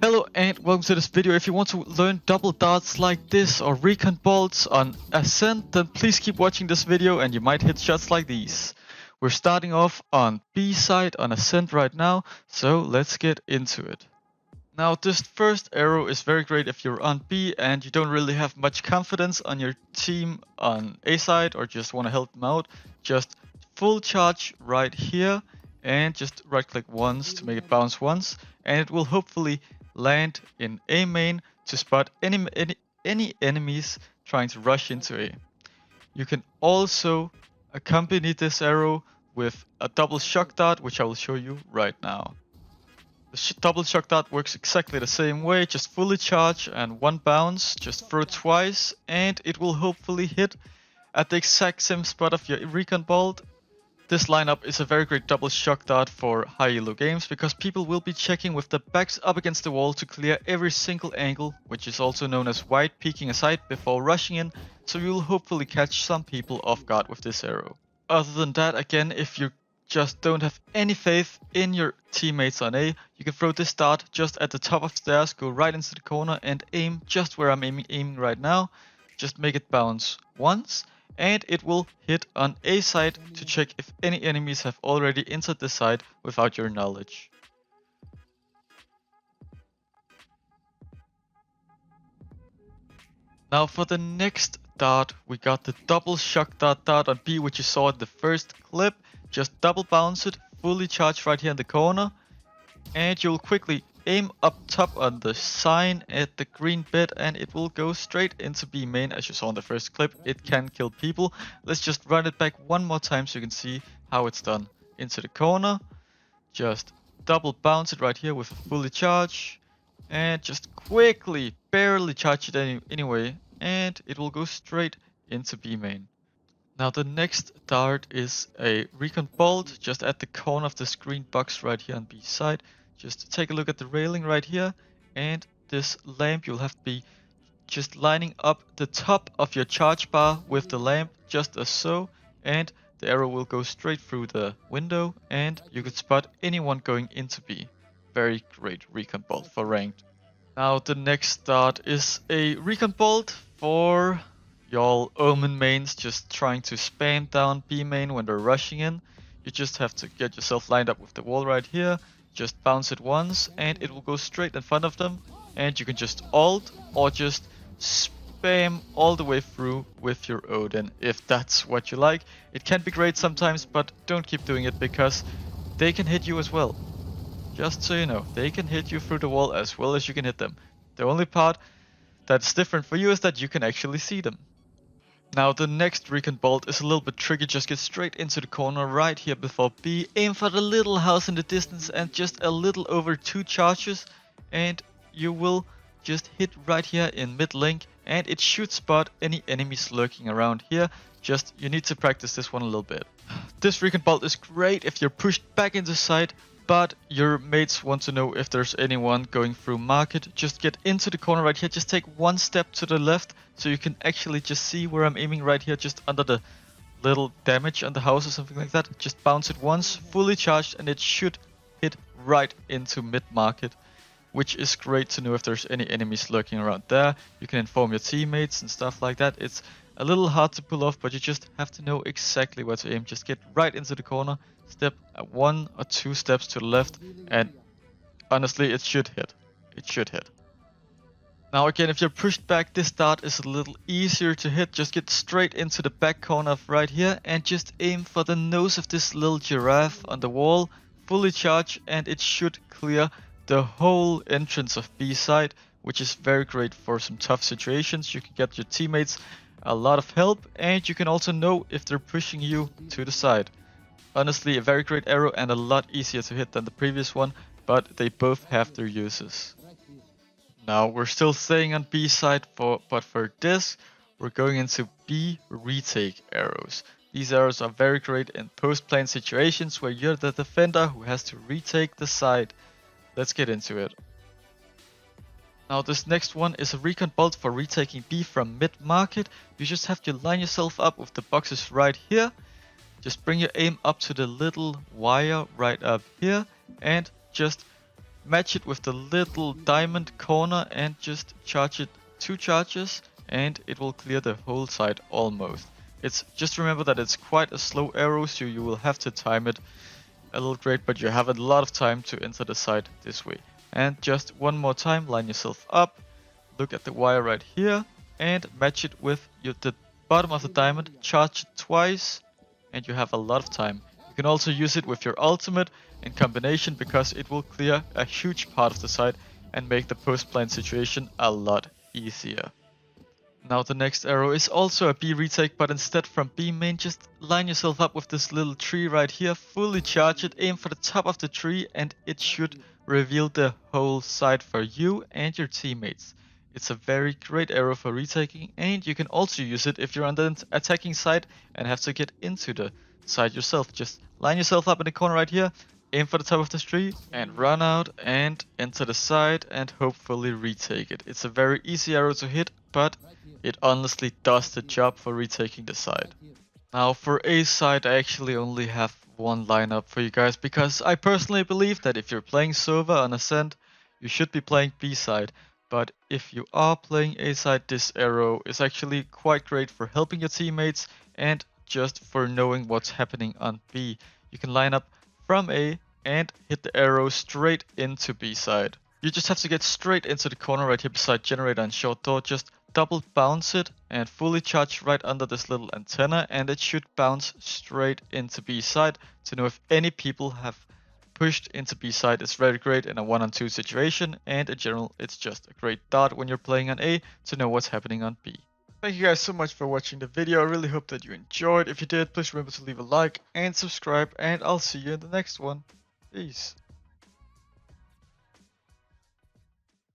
Hello and welcome to this video. If you want to learn double darts like this or recon bolts on Ascent, then please keep watching this video and you might hit shots like these. We're starting off on B side on Ascent right now, so let's get into it. Now this first arrow is very great if you're on B and you don't really have much confidence on your team on A side or just want to help them out. Just full charge right here and just right click once to make it bounce once, and it will hopefully land in A main to spot any enemies trying to rush into A. You can also accompany this arrow with a double shock dart, which I will show you right now. The double shock dart works exactly the same way, just fully charge and one bounce, just throw twice and it will hopefully hit at the exact same spot of your recon bolt. This lineup is a very great double shock dart for high elo games because people will be checking with the backs up against the wall to clear every single angle, which is also known as wide peeking aside before rushing in, so you will hopefully catch some people off guard with this arrow. Other than that, again, if you just don't have any faith in your teammates on A, you can throw this dart just at the top of the stairs, go right into the corner and aim just where I'm aiming right now. Just make it bounce once and it will hit on A side to check if any enemies have already entered the side without your knowledge. Now for the next dart, we got the double shock dart on B, which you saw in the first clip. Just double bounce it, fully charged right here in the corner, and you'll quickly aim up top on the sign at the green bit and it will go straight into B main. As you saw in the first clip, it can kill people. Let's just run it back one more time so you can see how it's done. Into the corner, just double bounce it right here with a fully charge and just quickly barely charge it anyway, and it will go straight into B main. Now the next dart is a recon bolt just at the corner of the screen box right here on B side. Just take a look at the railing right here, and this lamp, you'll have to be just lining up the top of your charge bar with the lamp just as so, and the arrow will go straight through the window and you can spot anyone going into B. Very great recon bolt for ranked. Now the next dart is a recon bolt for y'all Omen mains just trying to spam down B main when they're rushing in. You just have to get yourself lined up with the wall right here. Just bounce it once and it will go straight in front of them, and you can just ult or just spam all the way through with your Odin if that's what you like. It can be great sometimes, but don't keep doing it because they can hit you as well. Just so you know, they can hit you through the wall as well as you can hit them. The only part that's different for you is that you can actually see them. Now the next recon bolt is a little bit tricky. Just get straight into the corner right here before B, aim for the little house in the distance and just a little over 2 charges, and you will just hit right here in mid link and it should spot any enemies lurking around here. Just you need to practice this one a little bit. This recon bolt is great if you're pushed back into sight, but your mates want to know if there's anyone going through market. Just get into the corner right here, just take one step to the left so you can actually just see where I'm aiming right here, just under the little damage on the house or something like that. Just bounce it once, fully charged, and it should hit right into mid market, which is great to know if there's any enemies lurking around there. You can inform your teammates and stuff like that. It's a little hard to pull off, but you just have to know exactly where to aim. Just get right into the corner, step 1 or 2 steps to the left, and honestly it should hit. It should hit. Now again, if you're pushed back, this dart is a little easier to hit. Just get straight into the back corner of right here and just aim for the nose of this little giraffe on the wall, fully charge, and it should clear the whole entrance of B side, which is very great for some tough situations. You can get your teammates a lot of help and you can also know if they're pushing you to the side. Honestly, a very great arrow and a lot easier to hit than the previous one, but they both have their uses. Now we're still staying on B side, but for this we're going into B retake arrows. These arrows are very great in post-plane situations where you're the defender who has to retake the side. Let's get into it. Now this next one is a recon bolt for retaking B from mid-market. You just have to line yourself up with the boxes right here. Just bring your aim up to the little wire right up here and just match it with the little diamond corner and just charge it 2 charges, and it will clear the whole side almost. It's just remember that it's quite a slow arrow, so you will have to time it a little great, but you have a lot of time to enter the side this way. And just one more time, line yourself up, look at the wire right here, and match it with the bottom of the diamond, charge it twice, and you have a lot of time. You can also use it with your ultimate in combination because it will clear a huge part of the side and make the post-plant situation a lot easier. Now the next arrow is also a B retake, but instead from B main, just line yourself up with this little tree right here, fully charge it, aim for the top of the tree, and it should reveal the whole side for you and your teammates. It's a very great arrow for retaking, and you can also use it if you're on the attacking side and have to get into the side yourself. Just line yourself up in the corner right here, aim for the top of the tree, and run out and enter the side and hopefully retake it. It's a very easy arrow to hit, but it honestly does the job for retaking the side. Now for A side, I actually only have one lineup for you guys because I personally believe that if you're playing Sova on Ascent, you should be playing B side. But if you are playing A side, this arrow is actually quite great for helping your teammates and just for knowing what's happening on B. You can line up from A and hit the arrow straight into B side. You just have to get straight into the corner right here beside generator and short door, just double bounce it and fully charge right under this little antenna, and it should bounce straight into B side to know if any people have pushed into B side. It's very great in a 1-on-2 situation, and in general it's just a great dart when you're playing on A to know what's happening on B. Thank you guys so much for watching the video. I really hope that you enjoyed. If you did, please remember to leave a like and subscribe, and I'll see you in the next one. Peace.